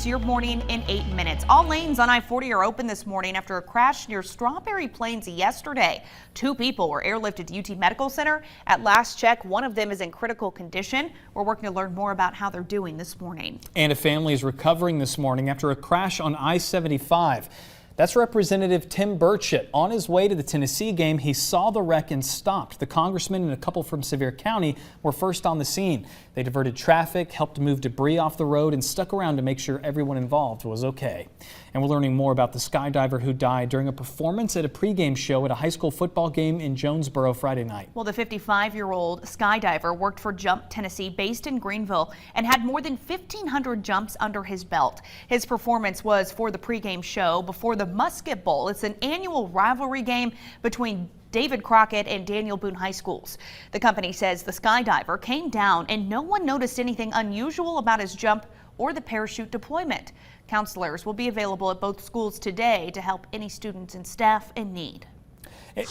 Your morning in 8 minutes. All lanes on I-40 are open this morning after a crash near Strawberry Plains yesterday. 2 people were airlifted to UT Medical Center. At last check, one of them is in critical condition. We're working to learn more about how they're doing this morning. And a family is recovering this morning after a crash on I-75. That's Representative Tim Burchett. On his way to the Tennessee game, he saw the wreck and stopped. The congressman and a couple from Sevier County were first on the scene. They diverted traffic, helped move debris off the road, and stuck around to make sure everyone involved was okay. And we're learning more about the skydiver who died during a performance at a pregame show at a high school football game in Jonesboro Friday night. Well, the 55-year-old skydiver worked for Jump Tennessee, based in Greenville, and had more than 1,500 jumps under his belt. His performance was for the pregame show before the Musket Bowl. It's an annual rivalry game between David Crockett and Daniel Boone High Schools. The company says the skydiver came down and no one noticed anything unusual about his jump or the parachute deployment. Counselors will be available at both schools today to help any students and staff in need.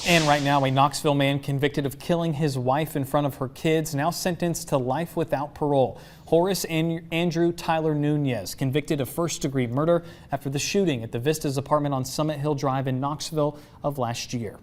And right now, a Knoxville man convicted of killing his wife in front of her kids, now sentenced to life without parole. Horace Andrew Tyler Nunez, convicted of first-degree murder after the shooting at the Vistas apartment on Summit Hill Drive in Knoxville of last year.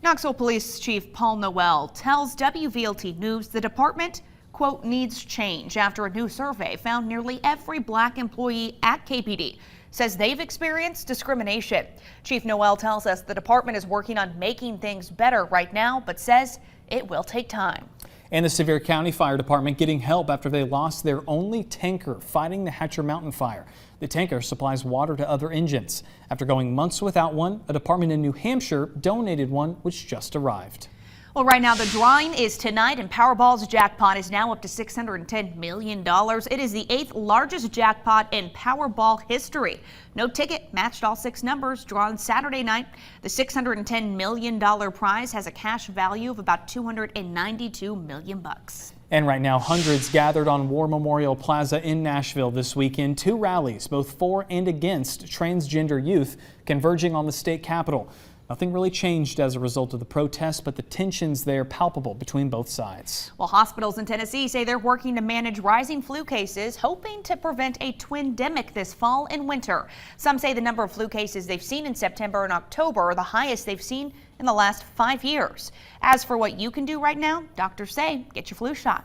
Knoxville Police Chief Paul Noel tells WVLT News the department, quote, needs change after a new survey found nearly every black employee at KPD says they've experienced discrimination. Chief Noel tells us the department is working on making things better right now, but says it will take time. And the Sevier County Fire Department getting help after they lost their only tanker fighting the Hatcher Mountain fire. The tanker supplies water to other engines. After going months without one, a department in New Hampshire donated one which just arrived. Well, right now the drawing is tonight and Powerball's jackpot is now up to $610 million. It is the 8th largest jackpot in Powerball history. No ticket matched all 6 numbers drawn Saturday night. The $610 million prize has a cash value of about $292 million. And right now, hundreds gathered on War Memorial Plaza in Nashville this weekend. 2 rallies, both for and against transgender youth, converging on the state capitol. Nothing really changed as a result of the protests, but the tensions there palpable between both sides. Well, hospitals in Tennessee say they're working to manage rising flu cases, hoping to prevent a twindemic this fall and winter. Some say the number of flu cases they've seen in September and October are the highest they've seen in the last 5 years. As for what you can do right now, doctors say get your flu shot.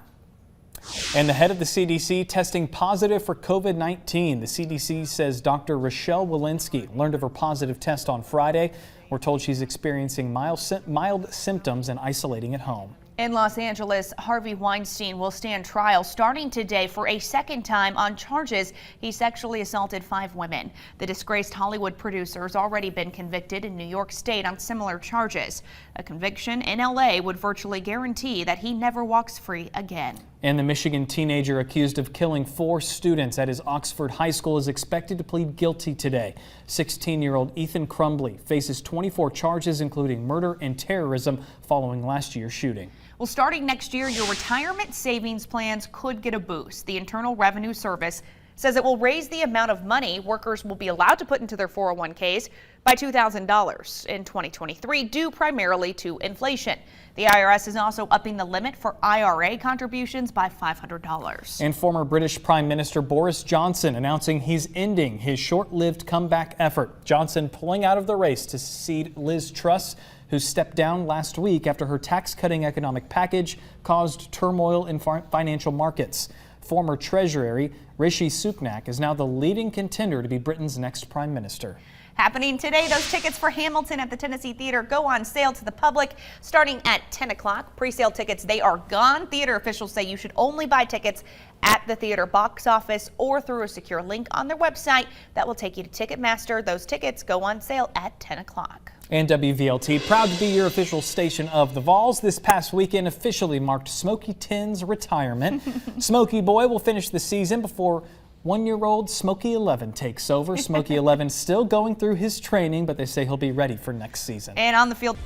And the head of the CDC testing positive for COVID-19. The CDC says Dr. Rochelle Walensky learned of her positive test on Friday. We're told she's experiencing mild symptoms and isolating at home. In Los Angeles, Harvey Weinstein will stand trial starting today for a second time on charges he sexually assaulted 5 women. The disgraced Hollywood producer has already been convicted in New York State on similar charges. A conviction in LA would virtually guarantee that he never walks free again. And the Michigan teenager accused of killing 4 students at his Oxford High School is expected to plead guilty today. 16-year-old Ethan Crumbly faces 24 charges, including murder and terrorism, following last year's shooting. Well, starting next year, your retirement savings plans could get a boost. The Internal Revenue Service says it will raise the amount of money workers will be allowed to put into their 401ks by $2,000 in 2023, due primarily to inflation. The IRS is also upping the limit for IRA contributions by $500. And former British Prime Minister Boris Johnson announcing he's ending his short-lived comeback effort. Johnson pulling out of the race to succeed Liz Truss, who stepped down last week after her tax-cutting economic package caused turmoil in financial markets. Former Treasury Rishi Sunak is now the leading contender to be Britain's next prime minister. Happening today, those tickets for Hamilton at the Tennessee Theater go on sale to the public starting at 10 o'clock. Pre-sale tickets, they are gone. Theater officials say you should only buy tickets at the theater box office or through a secure link on their website that will take you to Ticketmaster. Those tickets go on sale at 10 o'clock. And WVLT, proud to be your official station of the Vols. This past weekend officially marked Smokey 10's retirement. Smokey Boy will finish the season before 1-year-old Smokey 11 takes over. Smokey 11 still going through his training, but they say he'll be ready for next season. And on the field.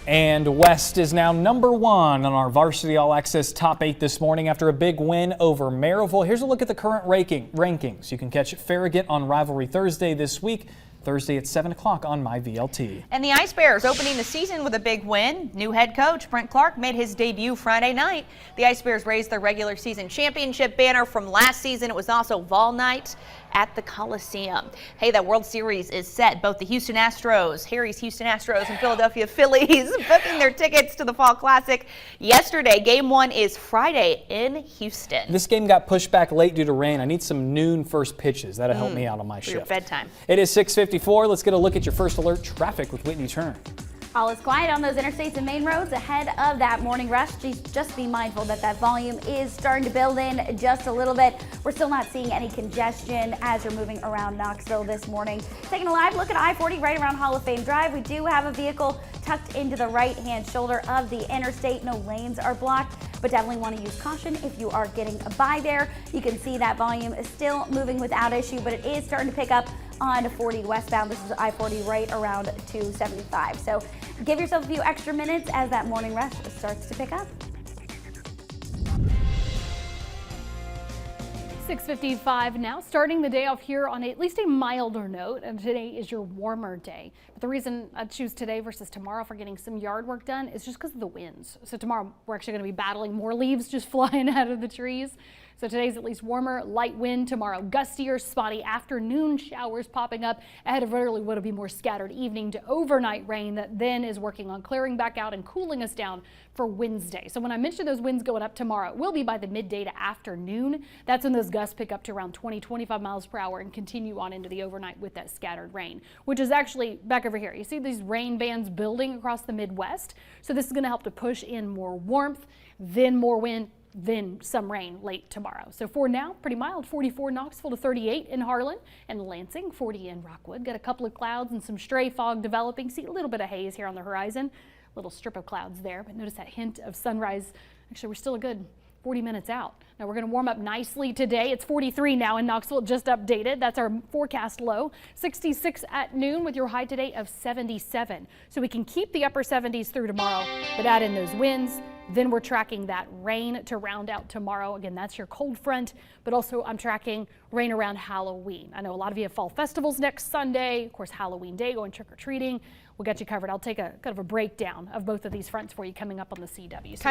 And West is now number 1 on our Varsity All Access Top 8 this morning after a big win over Maryville. Here's a look at the current rankings. You can catch Farragut on Rivalry Thursday this week. Thursday at 7 o'clock on MyVLT. And the Ice Bears opening the season with a big win. New head coach Brent Clark made his debut Friday night. The Ice Bears raised their regular season championship banner from last season. It was also Vol Night at the Coliseum. Hey, that World Series is set. Both the Houston Astros, Harry's Houston Astros, and Philadelphia Phillies booking their tickets to the Fall Classic yesterday. Game 1 is Friday in Houston. This game got pushed back late due to rain. I need some noon first pitches. That'll help me out on my For your shift. bedtime. It is 6:54. Let's get a look at your first alert traffic with Whitney Turn. All is quiet on those interstates and main roads ahead of that morning rush. Just be mindful that that volume is starting to build in just a little bit. We're still not seeing any congestion as you're moving around Knoxville this morning. Taking a live look at I-40 right around Hall of Fame Drive. We do have a vehicle tucked into the right-hand shoulder of the interstate. No lanes are blocked, but definitely want to use caution if you are getting by there. You can see that volume is still moving without issue, but it is starting to pick up on 40 westbound. This is I-40 right around 275. So give yourself a few extra minutes as that morning rush starts to pick up. 6:55 now, starting the day off here on at least a milder note, and today is your warmer day. But the reason I choose today versus tomorrow for getting some yard work done is just because of the winds. So tomorrow we're actually going to be battling more leaves just flying out of the trees. So today's at least warmer, light wind. Tomorrow, gustier, spotty afternoon showers popping up ahead of really what will be more scattered evening to overnight rain that then is working on clearing back out and cooling us down for Wednesday. So when I mentioned those winds going up tomorrow, it will be by the midday to afternoon. That's when those gusts pick up to around 20-25 miles per hour and continue on into the overnight with that scattered rain, which is actually back over here. You see these rain bands building across the Midwest. So this is going to help to push in more warmth, then more wind, then some rain late tomorrow. So for now, pretty mild. 44 Knoxville to 38 in Harlan and Lansing, 40 in Rockwood. Got a couple of clouds and some stray fog developing. See a little bit of haze here on the horizon. Little strip of clouds there, but notice that hint of sunrise. Actually, we're still a good 40 minutes out. Now we're going to warm up nicely today. It's 43 now in Knoxville, just updated. That's our forecast low. 66 at noon with your high today of 77. So we can keep the upper 70s through tomorrow, but add in those winds. Then we're tracking that rain to round out tomorrow. Again, that's your cold front, but also I'm tracking rain around Halloween. I know a lot of you have fall festivals next Sunday. Of course, Halloween day, going trick-or-treating. We'll get you covered. I'll take a kind of a breakdown of both of these fronts for you coming up on the CW. So